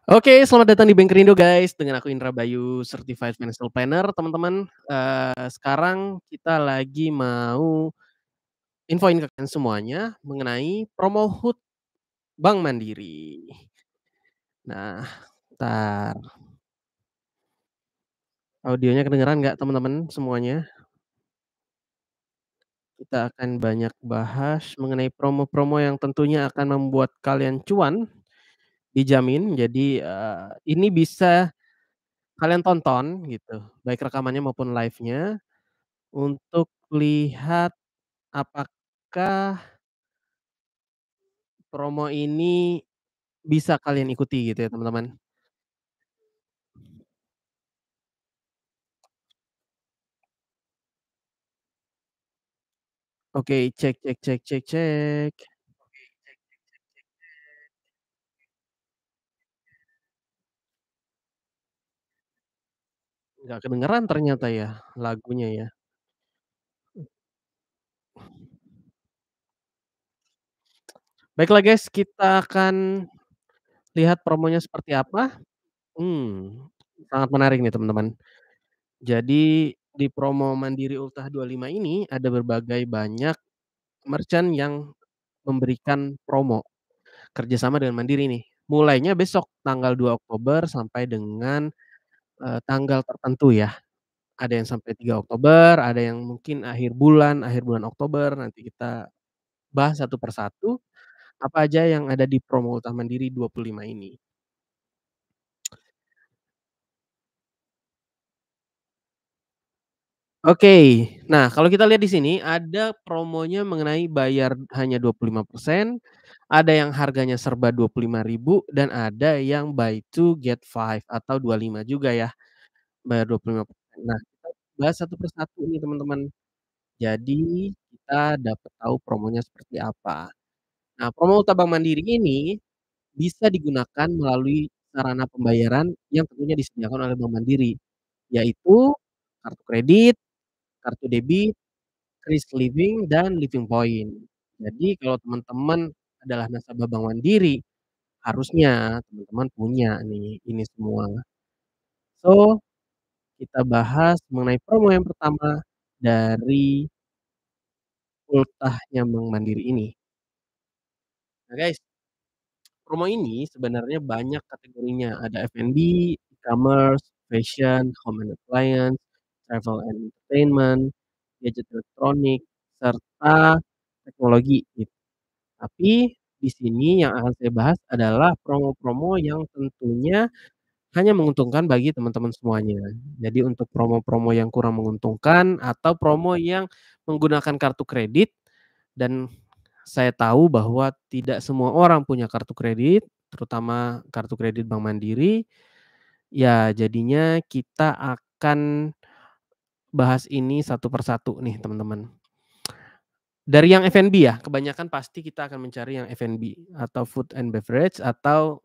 Oke, selamat datang di Bank Rindo guys, dengan aku Indra Bayu, Certified Financial Planner teman-teman. Sekarang kita lagi mau infoin ke kalian semuanya mengenai promo HUT Bank Mandiri. Nah, entar audionya kedengeran nggak teman-teman semuanya? Kita akan banyak bahas mengenai promo-promo yang tentunya akan membuat kalian cuan, dijamin. Jadi, ini bisa kalian tonton gitu, baik rekamannya maupun live-nya, untuk lihat apakah promo ini bisa kalian ikuti gitu ya teman-teman. Oke, cek cek cek cek cek. Nggak kedengeran ternyata ya lagunya ya. Baiklah guys, kita akan lihat promonya seperti apa. Sangat menarik nih teman-teman. Jadi di promo Mandiri Ultah 25 ini ada berbagai banyak merchant yang memberikan promo kerjasama dengan Mandiri nih. Mulainya besok tanggal 2 Oktober sampai dengan, tanggal tertentu ya. Ada yang sampai 3 Oktober, ada yang mungkin akhir bulan Oktober, nanti kita bahas satu per satu, apa aja yang ada di promo Ultah Mandiri 25 ini. Oke, nah kalau kita lihat di sini ada promonya mengenai bayar hanya 25%, ada yang harganya serba 25.000 dan ada yang buy two get five atau 25 juga ya, bayar 25%. Nah, kita bahas satu per satu nih teman-teman. Jadi kita dapat tahu promonya seperti apa. Nah, promo Ultah Bank Mandiri ini bisa digunakan melalui sarana pembayaran yang tentunya disediakan oleh Bank Mandiri, yaitu kartu kredit, kartu debit, kris living, dan living point. Jadi kalau teman-teman adalah nasabah Bank Mandiri, harusnya teman-teman punya nih ini semua. So, kita bahas mengenai promo yang pertama dari Ultahnya Bank Mandiri ini. Nah guys, promo ini sebenarnya banyak kategorinya, ada F&B, e-commerce, fashion, home and appliance, travel and entertainment, gadget elektronik, serta teknologi gitu. Tapi di sini yang akan saya bahas adalah promo-promo yang tentunya hanya menguntungkan bagi teman-teman semuanya. Jadi untuk promo-promo yang kurang menguntungkan atau promo yang menggunakan kartu kredit dan saya tahu bahwa tidak semua orang punya kartu kredit, terutama kartu kredit Bank Mandiri, ya jadinya kita akan bahas ini satu per satu nih teman-teman. Dari yang F&B ya, kebanyakan pasti kita akan mencari yang F&B atau food and beverage atau,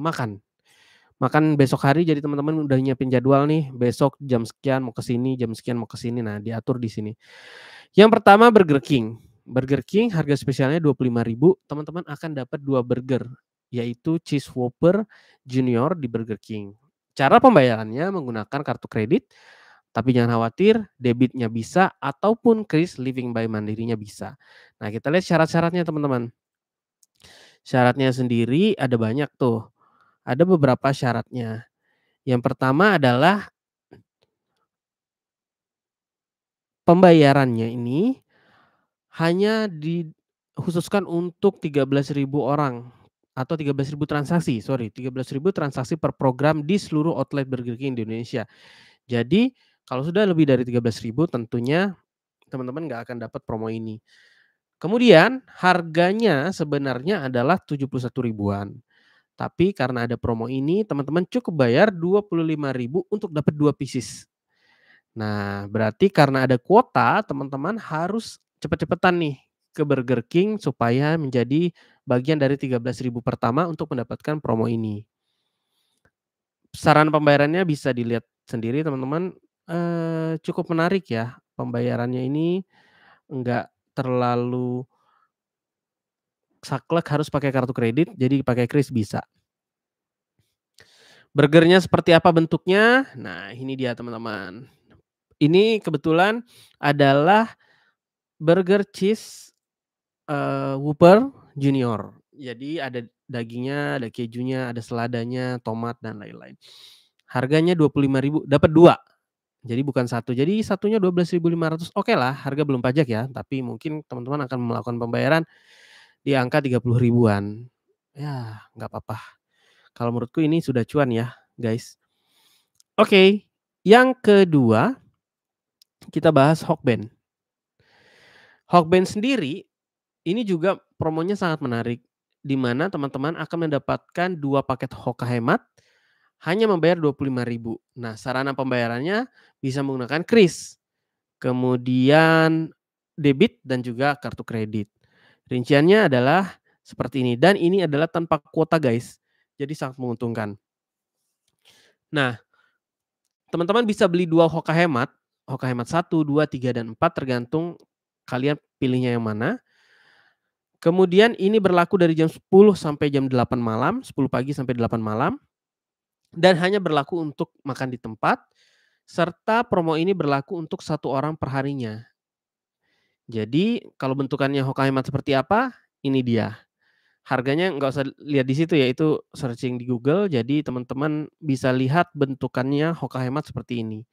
makan. Makan besok hari jadi teman-teman udah nyiapin jadwal nih, besok jam sekian mau ke sini, jam sekian mau ke sini, nah diatur di sini. Yang pertama Burger King. Burger King harga spesialnya 25.000 teman-teman akan dapat 2 burger, yaitu Cheese Whopper Junior di Burger King. Cara pembayarannya menggunakan kartu kredit, tapi jangan khawatir debitnya bisa ataupun kris Living by Mandirinya bisa. Nah kita lihat syarat-syaratnya teman-teman. Syaratnya sendiri ada banyak tuh, ada beberapa syaratnya. Yang pertama adalah pembayarannya ini hanya dikhususkan untuk 13.000 orang atau 13.000 transaksi, sorry, 13.000 transaksi per program di seluruh outlet Burger King di Indonesia. Jadi kalau sudah lebih dari 13.000 tentunya teman-teman nggak akan dapat promo ini. Kemudian harganya sebenarnya adalah 71 ribuan, tapi karena ada promo ini teman-teman cukup bayar 25.000 untuk dapat 2 pieces. Nah, berarti karena ada kuota, teman-teman harus cepet-cepetan nih ke Burger King supaya menjadi bagian dari 13.000 pertama untuk mendapatkan promo ini. Saran pembayarannya bisa dilihat sendiri teman-teman, cukup menarik ya, pembayarannya ini enggak terlalu saklek harus pakai kartu kredit, jadi pakai kris bisa. Burgernya seperti apa bentuknya? Nah, ini dia teman-teman. Ini kebetulan adalah burger cheese, Whopper Junior. Jadi ada dagingnya, ada kejunya, ada seladanya, tomat, dan lain-lain. Harganya 25.000 dapat 2. Jadi bukan satu. Jadi satunya 12.500. Okelah, harga belum pajak ya, tapi mungkin teman-teman akan melakukan pembayaran di angka 30 ribuan. Ya, nggak apa-apa. Kalau menurutku ini sudah cuan ya, guys. Oke, yang kedua kita bahas Hokben. Hokben sendiri ini juga promonya sangat menarik, di mana teman-teman akan mendapatkan 2 paket Hoka Hemat hanya membayar 25.000. Nah, sarana pembayarannya bisa menggunakan kris, kemudian debit dan juga kartu kredit. Rinciannya adalah seperti ini dan ini adalah tanpa kuota guys, jadi sangat menguntungkan. Nah, teman-teman bisa beli 2 Hoka Hemat 1, 2, 3, dan 4 tergantung kalian pilihnya yang mana. Kemudian ini berlaku dari jam 10 sampai jam 8 malam, 10 pagi sampai 8 malam, dan hanya berlaku untuk makan di tempat, serta promo ini berlaku untuk 1 orang per harinya. Jadi kalau bentukannya Hoka Hemat seperti apa, ini dia. Harganya nggak usah lihat di situ ya, itu searching di Google, jadi teman-teman bisa lihat bentukannya Hoka Hemat seperti ini.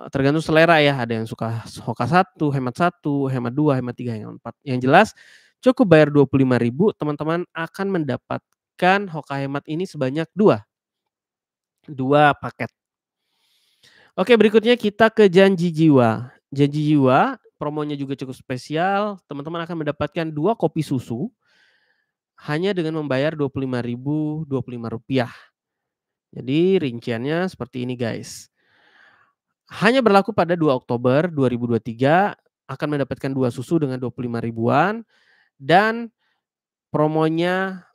Tergantung selera ya, ada yang suka Hoka 1, hemat 2, hemat 3, hemat 4. Yang jelas cukup bayar 25.000 teman-teman akan mendapatkan Hoka Hemat ini sebanyak 2 paket. Oke, berikutnya kita ke Janji Jiwa. Janji Jiwa promonya juga cukup spesial, teman-teman akan mendapatkan 2 kopi susu hanya dengan membayar Rp25.025. Jadi rinciannya seperti ini guys. Hanya berlaku pada 2 Oktober 2023, akan mendapatkan 2 susu dengan 25 ribuan dan promonya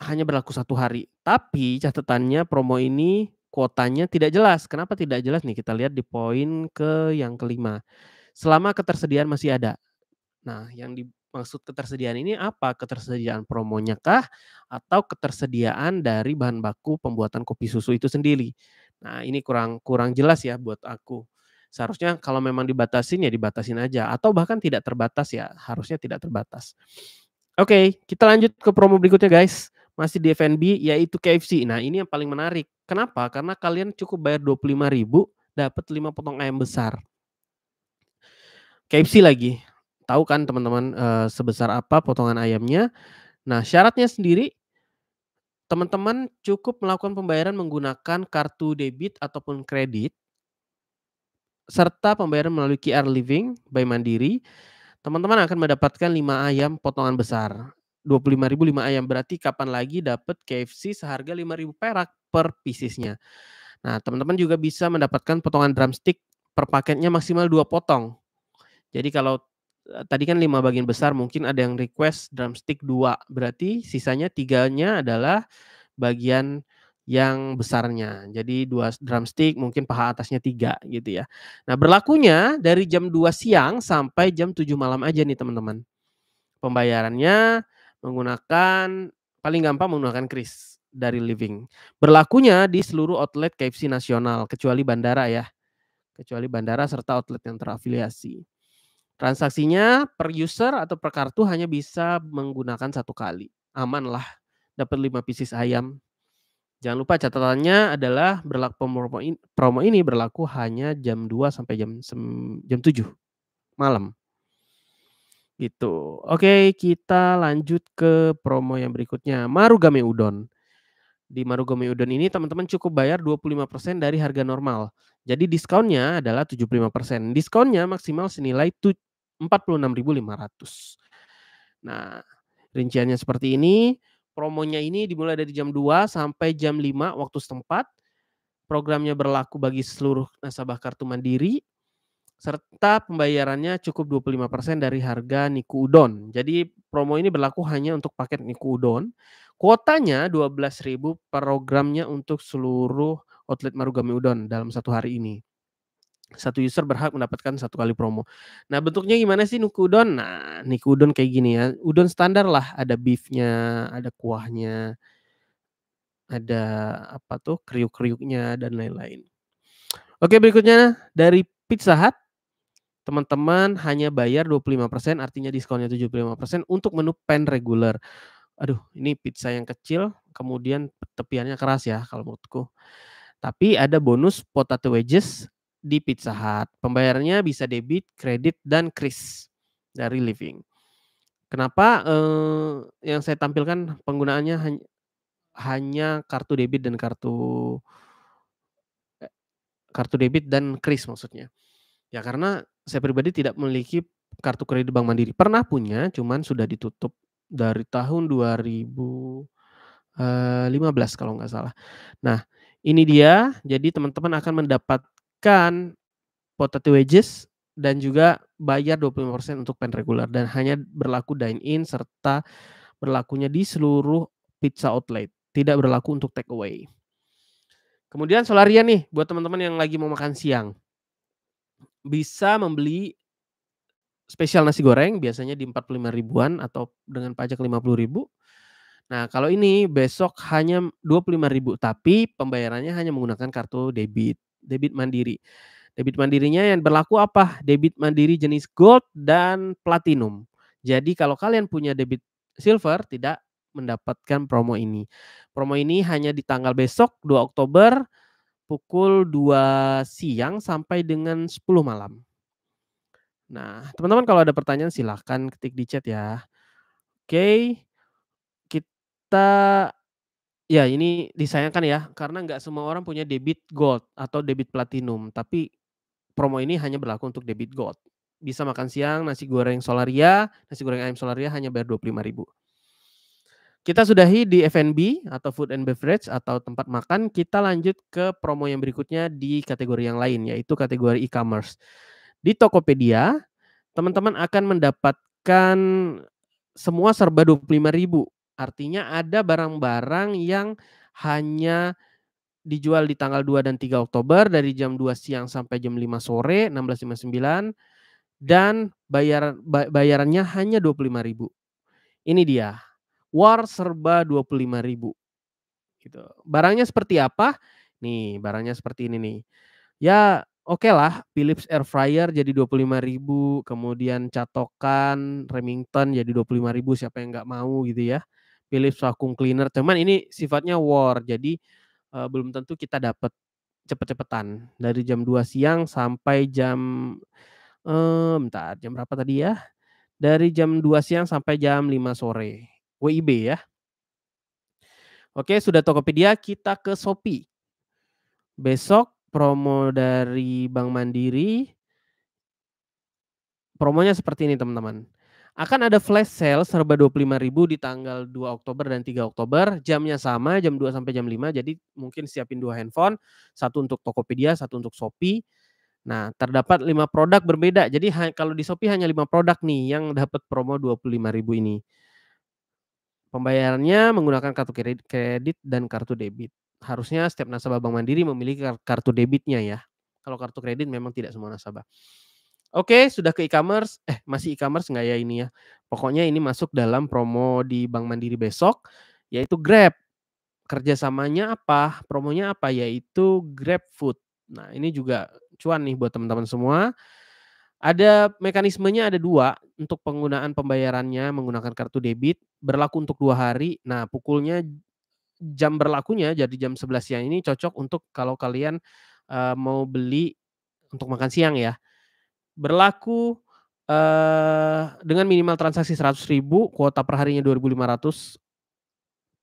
hanya berlaku 1 hari. Tapi catatannya promo ini kuotanya tidak jelas. Kenapa tidak jelas nih? Kita lihat di poin yang kelima. Selama ketersediaan masih ada. Nah, yang dimaksud ketersediaan ini apa? Ketersediaan promonya kah? Atau ketersediaan dari bahan baku pembuatan kopi susu itu sendiri? Nah, ini kurang jelas ya buat aku. Seharusnya kalau memang dibatasin ya dibatasin aja atau bahkan tidak terbatas ya, harusnya tidak terbatas. Oke, kita lanjut ke promo berikutnya guys. Masih di F&B yaitu KFC. Nah, ini yang paling menarik. Kenapa? Karena kalian cukup bayar 25.000 dapat 5 potong ayam besar. KFC lagi. Tahu kan teman-teman, sebesar apa potongan ayamnya. Nah, syaratnya sendiri teman-teman cukup melakukan pembayaran menggunakan kartu debit ataupun kredit, serta pembayaran melalui QR Living by Mandiri. Teman-teman akan mendapatkan 5 ayam potongan besar. 25.000 5 ayam, berarti kapan lagi dapat KFC seharga Rp5.000 per piecesnya. Nah, teman-teman juga bisa mendapatkan potongan drumstick per paketnya maksimal 2 potong. Jadi kalau, tadi kan 5 bagian besar mungkin ada yang request drumstick 2, berarti sisanya 3-nya adalah bagian yang besarnya. Jadi 2 drumstick mungkin paha atasnya 3 gitu ya. Nah, berlakunya dari jam 2 siang sampai jam 7 malam aja nih teman-teman. Pembayarannya menggunakan paling gampang menggunakan kris dari Living. Berlakunya di seluruh outlet KFC nasional kecuali bandara ya. Kecuali bandara serta outlet yang terafiliasi. Transaksinya per user atau per kartu hanya bisa menggunakan 1 kali. Aman lah, dapat 5 pieces ayam. Jangan lupa catatannya adalah promo ini berlaku hanya jam 2 sampai jam 7 malam. Gitu. Oke, kita lanjut ke promo yang berikutnya, Marugame Udon. Di Marugame Udon ini teman-teman cukup bayar 25% dari harga normal. Jadi diskonnya adalah 75%. Diskonnya maksimal senilai 46.500. Nah, rinciannya seperti ini. Promonya ini dimulai dari jam 2 sampai jam 5 waktu setempat. Programnya berlaku bagi seluruh nasabah kartu Mandiri, serta pembayarannya cukup 25% dari harga Niku Udon. Jadi promo ini berlaku hanya untuk paket Niku Udon. Kuotanya 12.000 programnya untuk seluruh outlet Marugame Udon dalam 1 hari ini. 1 user berhak mendapatkan 1 kali promo. Nah, bentuknya gimana sih Niku Udon? Nah, Niku Udon kayak gini ya, udon standar lah, ada beef-nya, ada kuahnya, ada apa tuh, kriuk-kriuknya dan lain-lain. Oke, berikutnya dari Pizza Hut, teman-teman hanya bayar 25%, artinya diskonnya 75% untuk menu pan reguler. Aduh, ini pizza yang kecil, kemudian tepiannya keras ya kalau menurutku. Tapi ada bonus potato wedges di Pizza Hut. Pembayarannya bisa debit, kredit, dan kris dari Living. Kenapa, yang saya tampilkan penggunaannya hanya kartu debit dan kartu debit dan kris maksudnya. Ya karena saya pribadi tidak memiliki kartu kredit Bank Mandiri. Pernah punya, cuman sudah ditutup dari tahun 2015 kalau nggak salah. Nah, ini dia, jadi teman-teman akan mendapatkan potato wedges dan juga bayar 25% untuk pen reguler dan hanya berlaku dine in serta berlakunya di seluruh pizza outlet, tidak berlaku untuk take away. Kemudian Solaria nih, buat teman-teman yang lagi mau makan siang, bisa membeli spesial nasi goreng biasanya di 45 ribuan atau dengan pajak 50 ribu. Nah, kalau ini besok hanya 25 ribu, tapi pembayarannya hanya menggunakan kartu debit Mandiri. Debit Mandirinya yang berlaku apa? Debit Mandiri jenis Gold dan Platinum. Jadi kalau kalian punya debit Silver tidak mendapatkan promo ini. Promo ini hanya di tanggal besok 2 Oktober pukul 2 siang sampai dengan 10 malam. Nah, teman-teman kalau ada pertanyaan silahkan ketik di chat ya. Oke, kita ya ini disayangkan ya, karena nggak semua orang punya debit Gold atau debit Platinum, tapi promo ini hanya berlaku untuk debit Gold. Bisa makan siang nasi goreng Solaria, nasi goreng ayam Solaria hanya bayar 25 ribu. Kita sudahi di F&B atau food and beverage atau tempat makan, kita lanjut ke promo yang berikutnya di kategori yang lain, yaitu kategori e-commerce. Di Tokopedia, teman-teman akan mendapatkan semua serba 25 ribu. Artinya ada barang-barang yang hanya dijual di tanggal 2 dan 3 Oktober dari jam 2 siang sampai jam 5 sore, 16.59 dan bayarannya hanya 25 ribu. Ini dia, War serba 25 ribu gitu. Barangnya seperti apa? Nih, barangnya seperti ini nih. Ya, okelah Philips air fryer jadi 25 ribu, kemudian catokan Remington jadi 25 ribu, siapa yang nggak mau gitu ya. Philips vacuum cleaner, cuman ini sifatnya war, jadi, belum tentu kita dapat cepet-cepetan. Dari jam 2 siang sampai jam, bentar jam berapa tadi ya? Dari jam 2 siang sampai jam 5 sore, WIB ya. Oke, sudah Tokopedia, kita ke Shopee. Besok promo dari Bank Mandiri, promonya seperti ini teman-teman. Akan ada flash sale serba 25 ribu di tanggal 2 Oktober dan 3 Oktober, jamnya sama jam 2 sampai jam 5, jadi mungkin siapin 2 handphone, satu untuk Tokopedia, satu untuk Shopee. Nah, terdapat 5 produk berbeda, jadi kalau di Shopee hanya 5 produk nih yang dapat promo 25 ribu ini. Pembayarannya menggunakan kartu kredit dan kartu debit. Harusnya setiap nasabah Bank Mandiri memiliki kartu debitnya ya. Kalau kartu kredit memang tidak semua nasabah. Oke, sudah ke e-commerce, masih e-commerce nggak ya ini ya? Pokoknya ini masuk dalam promo di Bank Mandiri besok, yaitu Grab. Kerjasamanya apa? Promonya apa? Yaitu GrabFood. Nah, ini juga cuan nih buat teman-teman semua. Ada mekanismenya ada 2 untuk penggunaan pembayarannya menggunakan kartu debit, berlaku untuk 2 hari. Nah, jam berlakunya jadi jam 11 siang ini cocok untuk kalau kalian, mau beli untuk makan siang ya. Berlaku, dengan minimal transaksi 100 ribu, kuota per harinya 2.500,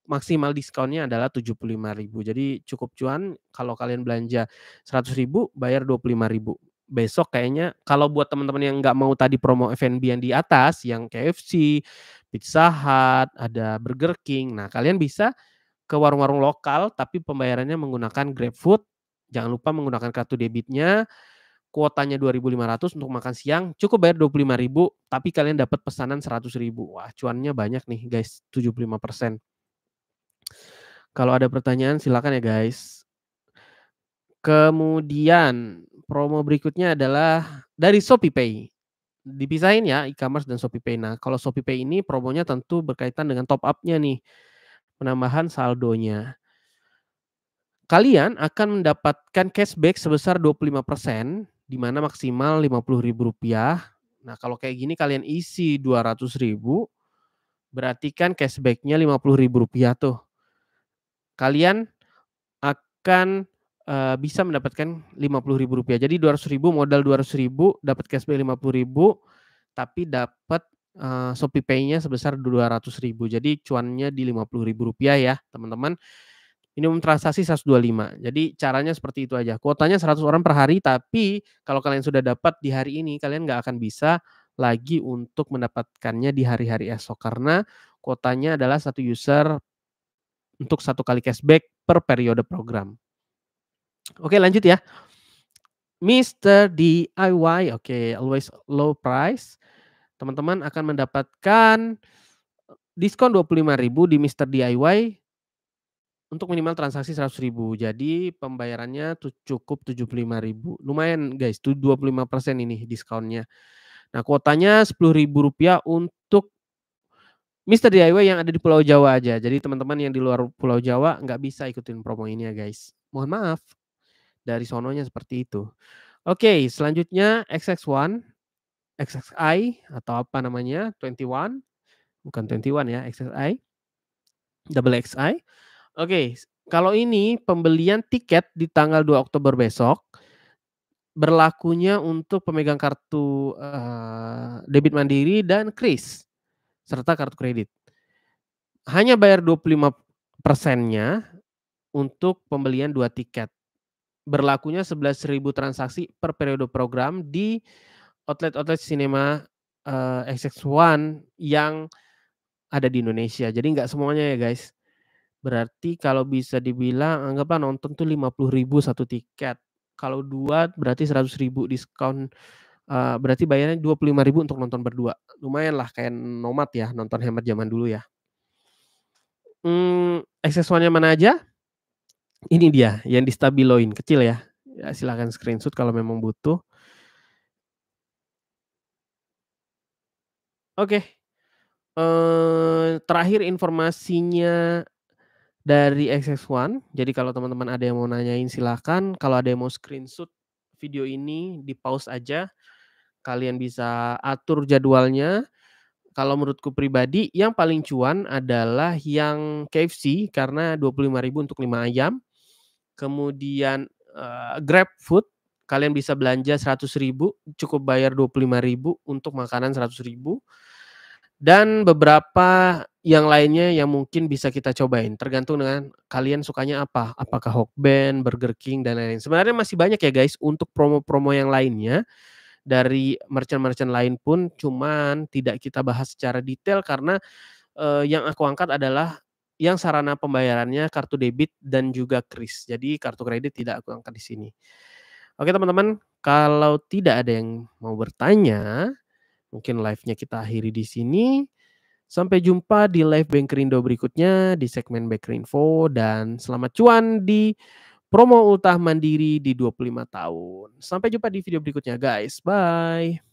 maksimal diskonnya adalah 75 ribu. Jadi cukup cuan kalau kalian belanja 100 ribu bayar 25 ribu. Besok kayaknya kalau buat teman-teman yang nggak mau tadi promo F&B yang di atas, yang KFC, Pizza Hut, ada Burger King. Nah, kalian bisa ke warung-warung lokal tapi pembayarannya menggunakan GrabFood. Jangan lupa menggunakan kartu debitnya, kuotanya 2.500 untuk makan siang, cukup bayar 25 ribu tapi kalian dapat pesanan 100 ribu. Wah, cuannya banyak nih guys, 75%. Kalau ada pertanyaan silakan ya guys. Kemudian promo berikutnya adalah dari ShopeePay. Dipisahin ya e-commerce dan ShopeePay. Nah, kalau ShopeePay ini promonya tentu berkaitan dengan top up-nya nih, penambahan saldonya. Kalian akan mendapatkan cashback sebesar 25%, di mana maksimal Rp50.000. Nah, kalau kayak gini kalian isi 200.000, berarti kan cashback-nya Rp50.000 tuh. Kalian akan, bisa mendapatkan Rp50.000. Jadi Rp200.000 modal Rp200.000 dapat cashback Rp50.000, tapi dapat, Shopee Pay-nya sebesar Rp200.000. Jadi cuannya di Rp50.000 ya, teman-teman. Minimum transaksi 125. Jadi caranya seperti itu aja. Kuotanya 100 orang per hari, tapi kalau kalian sudah dapat di hari ini, kalian nggak akan bisa lagi untuk mendapatkannya di hari-hari esok, karena kuotanya adalah 1 user untuk 1 kali cashback per periode program. Oke, lanjut ya. Mister DIY, oke, always low price. Teman-teman akan mendapatkan diskon 25.000 di Mister DIY untuk minimal transaksi 100.000. Jadi pembayarannya tuh cukup 75.000. Lumayan guys, tuh 25% ini diskonnya. Nah, kuotanya Rp10.000 untuk Mister DIY yang ada di Pulau Jawa aja. Jadi teman-teman yang di luar Pulau Jawa nggak bisa ikutin promo ini ya guys. Mohon maaf, dari sononya seperti itu. Oke, selanjutnya XX1, XXI atau apa namanya, 21, bukan 21 ya, XXI, double XI. Oke, kalau ini pembelian tiket di tanggal 2 Oktober besok, berlakunya untuk pemegang kartu, debit mandiri dan KRIS, serta kartu kredit. Hanya bayar 25%-nya untuk pembelian 2 tiket. Berlakunya 11.000 transaksi per periode program di outlet-outlet sinema, XX1 yang ada di Indonesia. Jadi nggak semuanya ya guys. Berarti kalau bisa dibilang anggaplah nonton tuh 50.000 1 tiket. Kalau 2 berarti 100.000 diskon, berarti bayarnya 25.000 untuk nonton berdua. Lumayanlah kayak Nomad ya, nonton hemat zaman dulu ya. Aksesorisnya mana aja? Ini dia yang di Stabiloin, kecil ya. Ya silahkan screenshot kalau memang butuh. Oke, terakhir informasinya dari XX1. Jadi kalau teman-teman ada yang mau nanyain silahkan, kalau ada yang mau screenshot video ini di-pause aja, kalian bisa atur jadwalnya. Kalau menurutku pribadi yang paling cuan adalah yang KFC karena 25.000 untuk 5 ayam. Kemudian, GrabFood, kalian bisa belanja 100.000 cukup bayar 25.000 untuk makanan 100.000. Dan beberapa yang lainnya yang mungkin bisa kita cobain, tergantung dengan kalian sukanya apa, apakah Hokben, Burger King, dan lain-lain. Sebenarnya masih banyak ya guys untuk promo-promo yang lainnya, dari merchant-merchant lain pun, cuman tidak kita bahas secara detail karena, yang aku angkat adalah yang sarana pembayarannya kartu debit dan juga KRIS. Jadi kartu kredit tidak aku angkat di sini. Oke teman-teman, kalau tidak ada yang mau bertanya, mungkin live-nya kita akhiri di sini. Sampai jumpa di live Bankerindo berikutnya di segmen Bankerinfo dan selamat cuan di promo ultah mandiri di 25 tahun. Sampai jumpa di video berikutnya guys, bye.